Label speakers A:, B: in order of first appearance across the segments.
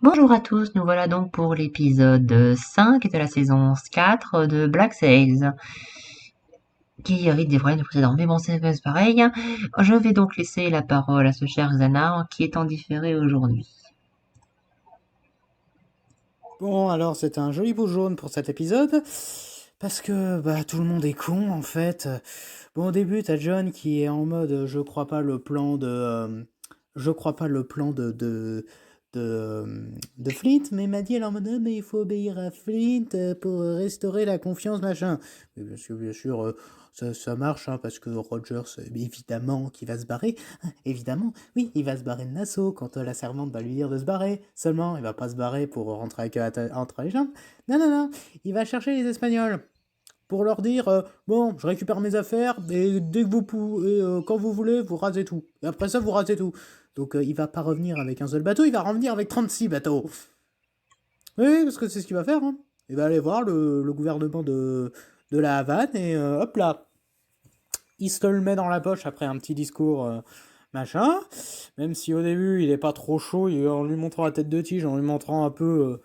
A: Bonjour à tous, nous voilà donc pour l'épisode 5 de la saison 4 de Black Sails, qui hérite des problèmes du précédent. Mais bon, c'est pareil. Je vais donc laisser la parole à ce cher Xana, qui est en différé aujourd'hui.
B: Bon, alors c'est un joli bout jaune pour cet épisode, parce que tout le monde est con en fait. Bon, au début, t'as John qui est en mode je crois pas le plan je crois pas le plan de Flint, mais m'a dit elle est en mode ah, mais il faut obéir à Flint pour restaurer la confiance, machin. Mais bien sûr, ça marche, hein, parce que Rogers, évidemment, qui va se barrer. Évidemment, oui, il va se barrer de Nassau quand la servante va lui dire de se barrer. Seulement, il va pas se barrer pour rentrer avec entre les jambes. Non, non, non, il va chercher les Espagnols pour leur dire bon, je récupère mes affaires et dès que vous pouvez, quand vous voulez, vous rasez tout. Et après ça, vous rasez tout. Donc il va pas revenir avec un seul bateau, il va revenir avec 36 bateaux. Oui, parce que c'est ce qu'il va faire. Hein. Il va aller voir le gouvernement de la Havane et hop là, il se le met dans la poche après un petit discours machin. Même si au début il est pas trop chaud, en lui montrant la tête de tige, en lui montrant un peu,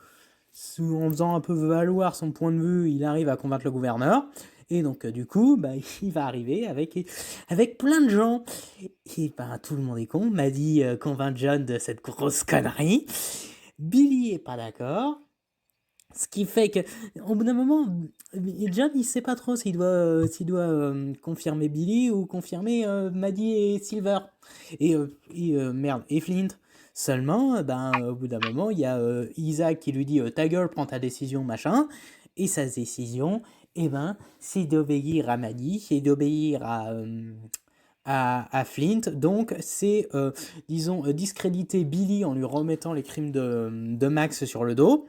B: en faisant un peu valoir son point de vue, il arrive à convaincre le gouverneur. Et donc du coup, il va arriver avec plein de gens. Et tout le monde est con, m'a dit convaincre John de cette grosse connerie. Billy est pas d'accord. Ce qui fait que, au bout d'un moment, John, il sait pas trop s'il doit confirmer Billy ou confirmer Maddie et Silver. Merde, et Flint. Seulement, au bout d'un moment, il y a Isaac qui lui dit ta gueule, prends ta décision, machin. Et sa décision, c'est d'obéir à Maddie, c'est d'obéir à Flint. Donc, c'est, disons, discréditer Billy en lui remettant les crimes de Max sur le dos.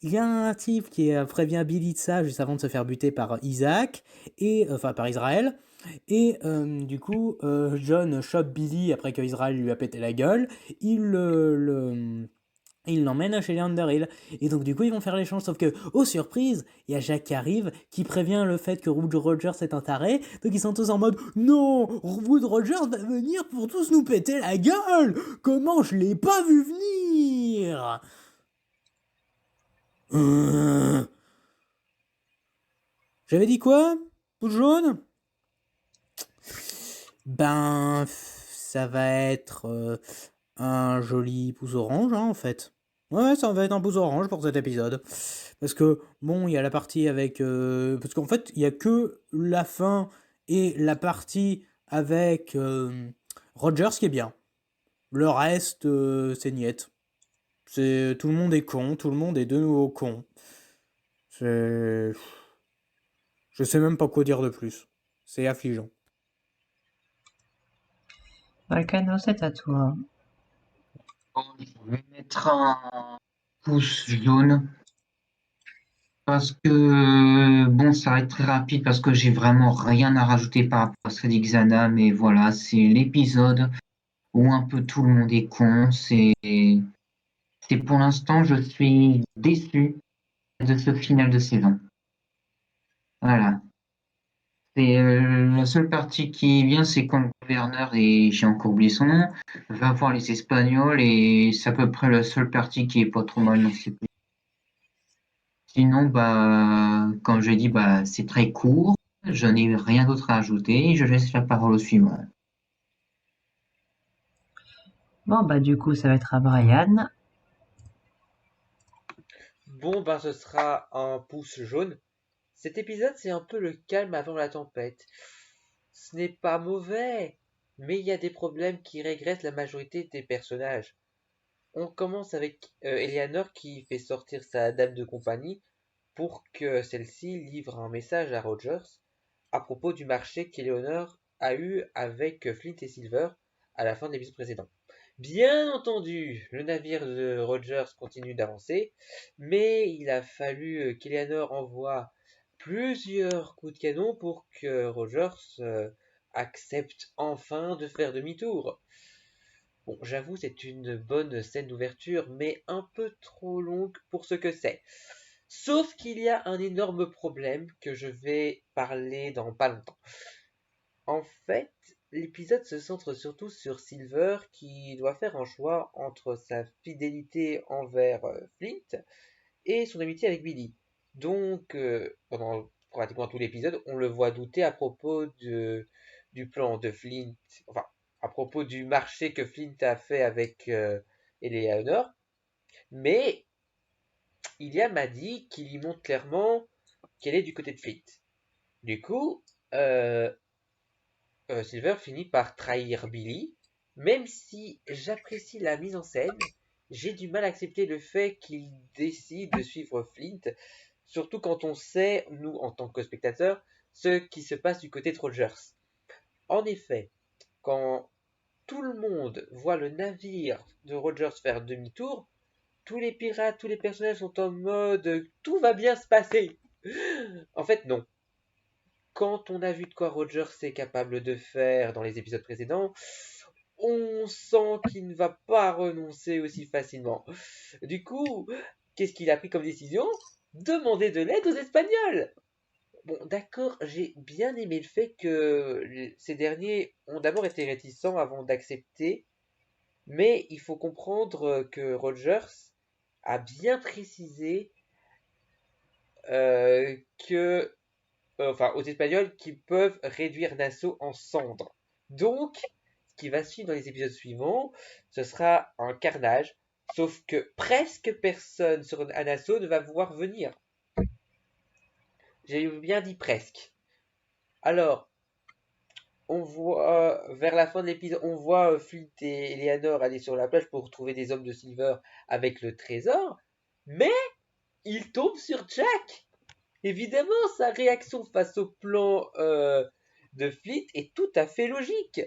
B: Il y a un type qui prévient Billy de ça juste avant de se faire buter par Isaac, enfin par Israël. Et du coup, John chope Billy après que Israël lui a pété la gueule. Il l'emmène chez les Underhill. Et donc, du coup, ils vont faire l'échange. Sauf que, oh surprise, il y a Jack qui arrive, qui prévient le fait que Wood Rogers est un taré. Donc, ils sont tous en mode non, Wood Rogers va venir pour tous nous péter la gueule. Comment je l'ai pas vu venir? Euh, J'avais dit quoi? Pouce jaune? Ça va être un joli pouce orange, hein, en fait. Ouais, ça va être un pouce orange pour cet épisode. Parce que, bon, il y a la partie avec... parce qu'en fait, il y a que la fin et la partie avec Rogers qui est bien. Le reste, c'est niette. Tout le monde est con, tout le monde est de nouveau con. C'est... Je sais même pas quoi dire de plus. C'est affligeant.
A: Volcano, c'est à toi.
C: Bon, je vais mettre un pouce jaune parce que, bon, ça va être très rapide parce que j'ai vraiment rien à rajouter par rapport à ce que dit Xana, mais voilà, c'est l'épisode où un peu tout le monde est con. C'est pour l'instant, je suis déçu de ce final de saison. Voilà. C'est la seule partie qui vient, c'est quand le gouverneur, et j'ai encore oublié son nom, va voir les Espagnols et c'est à peu près la seule partie qui est pas trop mal dans cet épisode. Sinon, comme je dis, c'est très court. Je n'ai rien d'autre à ajouter. Je laisse la parole au suivant.
A: Bon, du coup, ça va être à Brian.
D: Bon, ce sera un pouce jaune. Cet épisode, c'est un peu le calme avant la tempête. Ce n'est pas mauvais, mais il y a des problèmes qui régressent la majorité des personnages. On commence avec Eleanor qui fait sortir sa dame de compagnie pour que celle-ci livre un message à Rogers à propos du marché qu'Eleanor a eu avec Flint et Silver à la fin de l'épisode précédent. Bien entendu, le navire de Rogers continue d'avancer, mais il a fallu qu'Eleanor envoie plusieurs coups de canon pour que Rogers accepte enfin de faire demi-tour. Bon, j'avoue, c'est une bonne scène d'ouverture, mais un peu trop longue pour ce que c'est. Sauf qu'il y a un énorme problème que je vais parler dans pas longtemps. En fait, l'épisode se centre surtout sur Silver qui doit faire un choix entre sa fidélité envers Flint et son amitié avec Billy. Donc, pendant pratiquement tout l'épisode, on le voit douter à propos du plan de Flint, enfin, à propos du marché que Flint a fait avec Eleanor, mais il y a Maddie qui lui montre clairement qu'elle est du côté de Flint. Du coup, Silver finit par trahir Billy, même si j'apprécie la mise en scène, j'ai du mal à accepter le fait qu'il décide de suivre Flint, surtout quand on sait, nous en tant que spectateurs, ce qui se passe du côté de Rogers. En effet, quand tout le monde voit le navire de Rogers faire demi-tour, tous les pirates, tous les personnages sont en mode tout va bien se passer. En fait, non. Quand on a vu de quoi Rogers est capable de faire dans les épisodes précédents, on sent qu'il ne va pas renoncer aussi facilement. Du coup, qu'est-ce qu'il a pris comme décision? Demander de l'aide aux Espagnols. Bon, d'accord, j'ai bien aimé le fait que ces derniers ont d'abord été réticents avant d'accepter, mais il faut comprendre que Rogers a bien précisé que enfin, aux Espagnols qui peuvent réduire Nassau en cendres. Donc, ce qui va suivre dans les épisodes suivants, ce sera un carnage, sauf que presque personne à Nassau ne va vouloir venir. J'ai bien dit presque. Alors, on voit, vers la fin de l'épisode, on voit Flint et Eleanor aller sur la plage pour trouver des hommes de Silver avec le trésor, mais ils tombent sur Jack. Évidemment, sa réaction face au plan de Flint est tout à fait logique.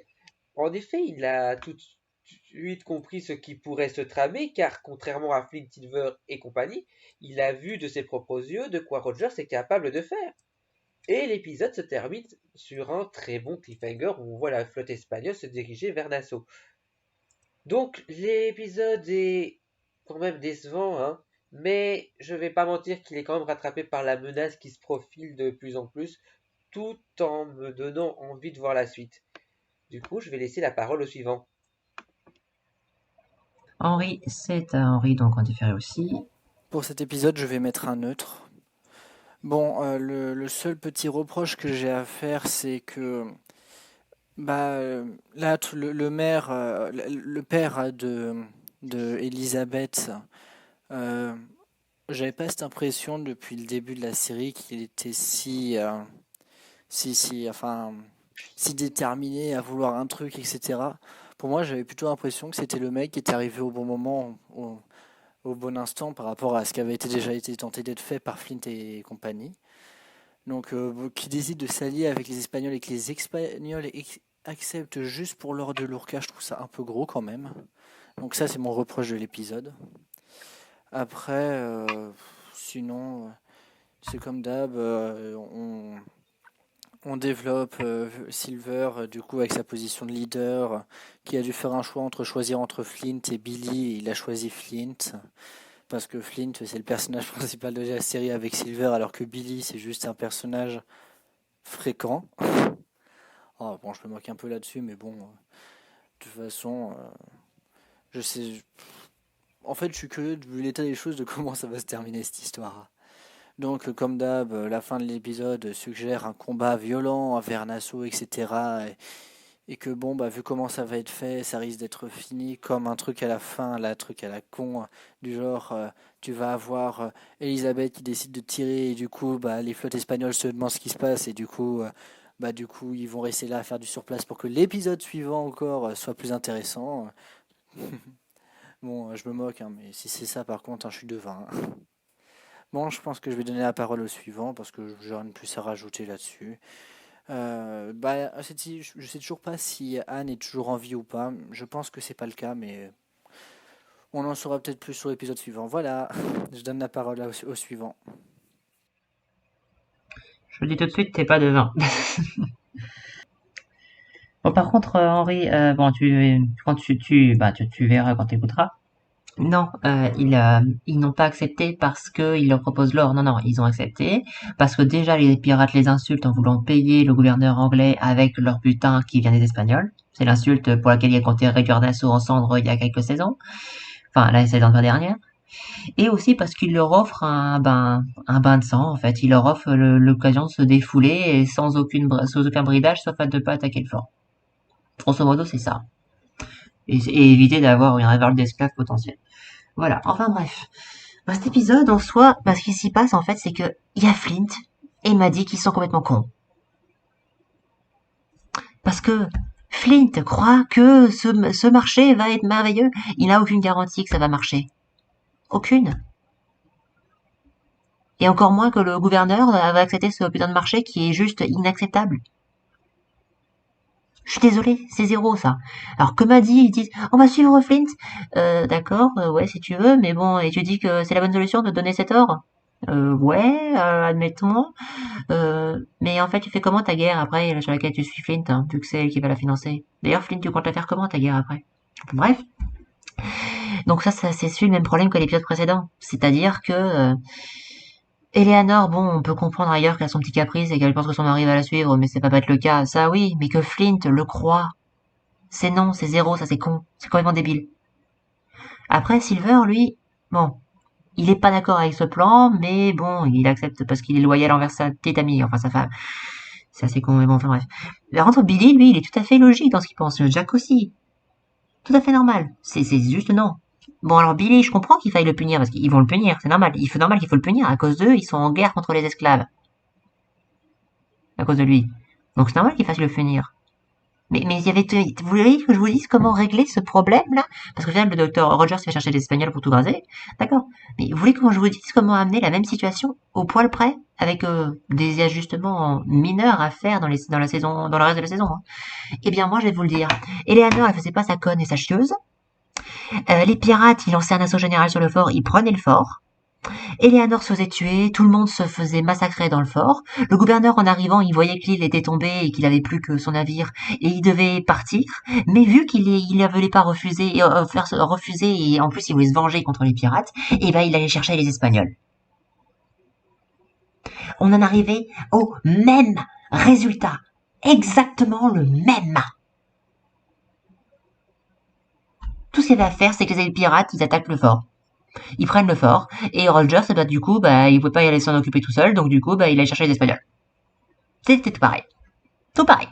D: En effet, il a tout de suite compris ce qui pourrait se tramer, car contrairement à Flint, Silver et compagnie, il a vu de ses propres yeux de quoi Rogers est capable de faire. Et l'épisode se termine sur un très bon cliffhanger où on voit la flotte espagnole se diriger vers Nassau. Donc l'épisode est quand même décevant, hein, mais je vais pas mentir qu'il est quand même rattrapé par la menace qui se profile de plus en plus, tout en me donnant envie de voir la suite. Du coup, je vais laisser la parole au suivant.
A: Henri, c'est à Henri, donc en différé aussi.
E: Pour cet épisode, je vais mettre un neutre. Bon, le seul petit reproche que j'ai à faire, c'est que là, le maire, le père de Elisabeth, euh, j'avais pas cette impression depuis le début de la série qu'il était enfin, si déterminé à vouloir un truc, etc. Pour moi, j'avais plutôt l'impression que c'était le mec qui était arrivé au bon moment, au bon instant par rapport à ce qui avait déjà été tenté d'être fait par Flint et compagnie. Donc, qui décide de s'allier avec les Espagnols et que les Espagnols acceptent juste pour l'or de Lorca, je trouve ça un peu gros quand même. Donc ça, c'est mon reproche de l'épisode. Après, sinon, c'est comme d'hab, on développe Silver, du coup, avec sa position de leader, qui a dû faire un choix choisir entre Flint et Billy, et il a choisi Flint. Parce que Flint, c'est le personnage principal de la série avec Silver, alors que Billy, c'est juste un personnage fréquent. Oh, bon, je me moque un peu là-dessus, mais bon, de toute façon, je sais. En fait, je suis curieux, vu l'état des choses, de comment ça va se terminer cette histoire. Donc, comme d'hab, la fin de l'épisode suggère un combat violent vers Nassau, etc. Et que bon, vu comment ça va être fait, ça risque d'être fini comme un truc à la fin, là, truc à la con, du genre, tu vas avoir Elisabeth qui décide de tirer, et du coup, les flottes espagnoles se demandent ce qui se passe, et du coup, ils vont rester là à faire du surplace pour que l'épisode suivant encore soit plus intéressant. Bon, je me moque, hein, mais si c'est ça, par contre, je suis devin. Bon, je pense que je vais donner la parole au suivant parce que j'ai rien de plus à rajouter là-dessus. Je sais toujours pas si Anne est toujours en vie ou pas. Je pense que c'est pas le cas, mais on en saura peut-être plus sur l'épisode suivant. Voilà, je donne la parole au suivant.
A: Je le dis tout de suite, t'es pas devin. Bon, par contre, Henri, bon, tu verras quand t'écouteras. Non, ils n'ont pas accepté parce qu'ils leur proposent l'or. Non, non, ils ont accepté parce que déjà les pirates les insultent en voulant payer le gouverneur anglais avec leur butin qui vient des Espagnols. C'est l'insulte pour laquelle il a compté réduire Nassau en cendres il y a quelques saisons. Enfin, la saison dernière. Et aussi parce qu'il leur offre un bain de sang, en fait. Il leur offre l'occasion de se défouler et sans aucun bridage, sauf à ne pas attaquer le fort. Grosso modo, c'est ça. Et éviter d'avoir une révolte d'esclaves potentielle. Voilà. Enfin bref. Cet épisode, en soi, ce qui s'y passe, en fait, c'est que il y a Flint et Maddie qui sont complètement cons. Parce que Flint croit que ce marché va être merveilleux. Il n'a aucune garantie que ça va marcher. Aucune. Et encore moins que le gouverneur va accepter ce putain de marché qui est juste inacceptable. Je suis désolée, c'est zéro ça. Alors que m'a dit, ils disent, on va suivre Flint. D'accord, ouais si tu veux, mais bon, et tu dis que c'est la bonne solution de donner cet or. Ouais, admettons. Mais en fait, tu fais comment ta guerre après, sur laquelle tu suis Flint, hein, vu que c'est elle qui va la financer. D'ailleurs, Flint, tu comptes la faire comment ta guerre après? Bref. Donc ça c'est suit le même problème que l'épisode précédent. C'est-à-dire que Eleanor, bon, on peut comprendre ailleurs qu'elle a son petit caprice et qu'elle pense que son mari va la suivre, mais c'est pas être le cas. Ça oui, mais que Flint le croit. C'est non, c'est zéro, ça c'est con. C'est complètement débile. Après, Silver, lui, bon, il est pas d'accord avec ce plan, mais bon, il accepte parce qu'il est loyal envers sa petite amie, enfin sa femme. C'est assez con, mais bon, enfin bref. Par contre, Billy, lui, il est tout à fait logique dans ce qu'il pense. Jack aussi. Tout à fait normal. C'est juste non. Bon, alors Billy, je comprends qu'il faille le punir, parce qu'ils vont le punir, c'est normal. Il faut normal qu'il faut le punir. À cause d'eux, ils sont en guerre contre les esclaves. À cause de lui. Donc c'est normal qu'il fasse le punir. Mais il y avait, vous voulez que je vous dise comment régler ce problème-là? Parce que finalement, le docteur Rogers va chercher des Espagnols pour tout raser. D'accord. Mais vous voulez que je vous dise comment amener la même situation au poil près, avec des ajustements mineurs à faire dans le reste de la saison, hein. Eh bien, moi, je vais vous le dire. Eleanor, elle faisait pas sa conne et sa chieuse. Les pirates, ils lançaient un assaut général sur le fort, ils prenaient le fort. Eleanor se faisait tuer, tout le monde se faisait massacrer dans le fort. Le gouverneur, en arrivant, il voyait que l'île était tombée et qu'il avait plus que son navire et il devait partir. Mais vu qu'il ne voulait pas refuser et en plus il voulait se venger contre les pirates, et ben il allait chercher les Espagnols. On en arrivait au même résultat, exactement le même. Tout ce qu'il y avait à faire, c'est que les pirates, ils attaquent le fort. Ils prennent le fort, et Rogers, du coup, il pouvait pas y aller s'en occuper tout seul, donc du coup, il allait chercher les Espagnols. C'était tout pareil. Tout pareil.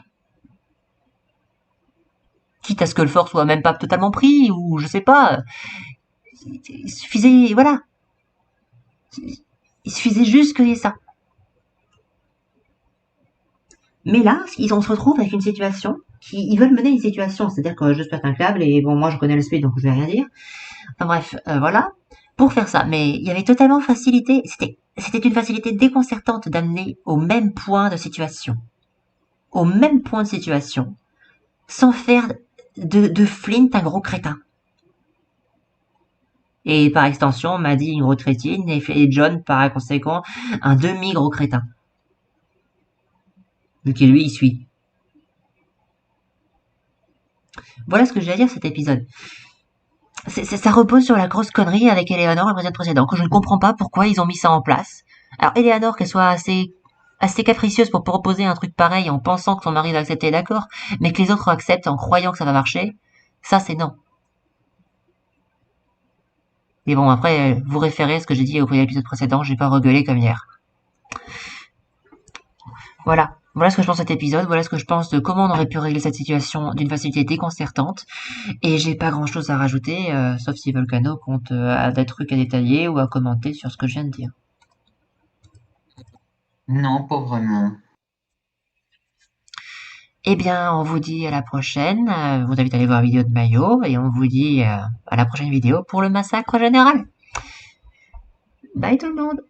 A: Quitte à ce que le fort soit même pas totalement pris, ou je sais pas. Il suffisait, voilà. Il suffisait juste qu'il y ait ça. Mais là, on se retrouve avec une situation ils veulent mener une situation, c'est-à-dire que je pète un câble, et bon, moi je connais le speed, donc je vais rien dire. Enfin bref, voilà. Pour faire ça, mais il y avait totalement facilité, c'était une facilité déconcertante d'amener au même point de situation. Au même point de situation, sans faire de Flint un gros crétin. Et par extension, Maddie une grosse crétine, et John, par conséquent, un demi-gros crétin. Vu que lui, il suit. Voilà ce que j'ai à dire cet épisode. Ça repose sur la grosse connerie avec Eleanor, le président précédent, que je ne comprends pas pourquoi ils ont mis ça en place. Alors, Eleanor, qu'elle soit assez capricieuse pour proposer un truc pareil en pensant que son mari va accepter, d'accord, mais que les autres acceptent en croyant que ça va marcher, ça c'est non. Et bon, après, vous référez à ce que j'ai dit au premier épisode précédent, j'ai pas regueulé comme hier. Voilà. Voilà ce que je pense de cet épisode, voilà ce que je pense de comment on aurait pu régler cette situation d'une facilité déconcertante. Et j'ai pas grand chose à rajouter, sauf si Volcano compte des trucs à détailler ou à commenter sur ce que je viens de dire.
C: Non, pas vraiment.
A: Eh bien, on vous dit à la prochaine. On vous invite à aller voir la vidéo de Mayo et on vous dit à la prochaine vidéo pour le massacre général. Bye tout le monde!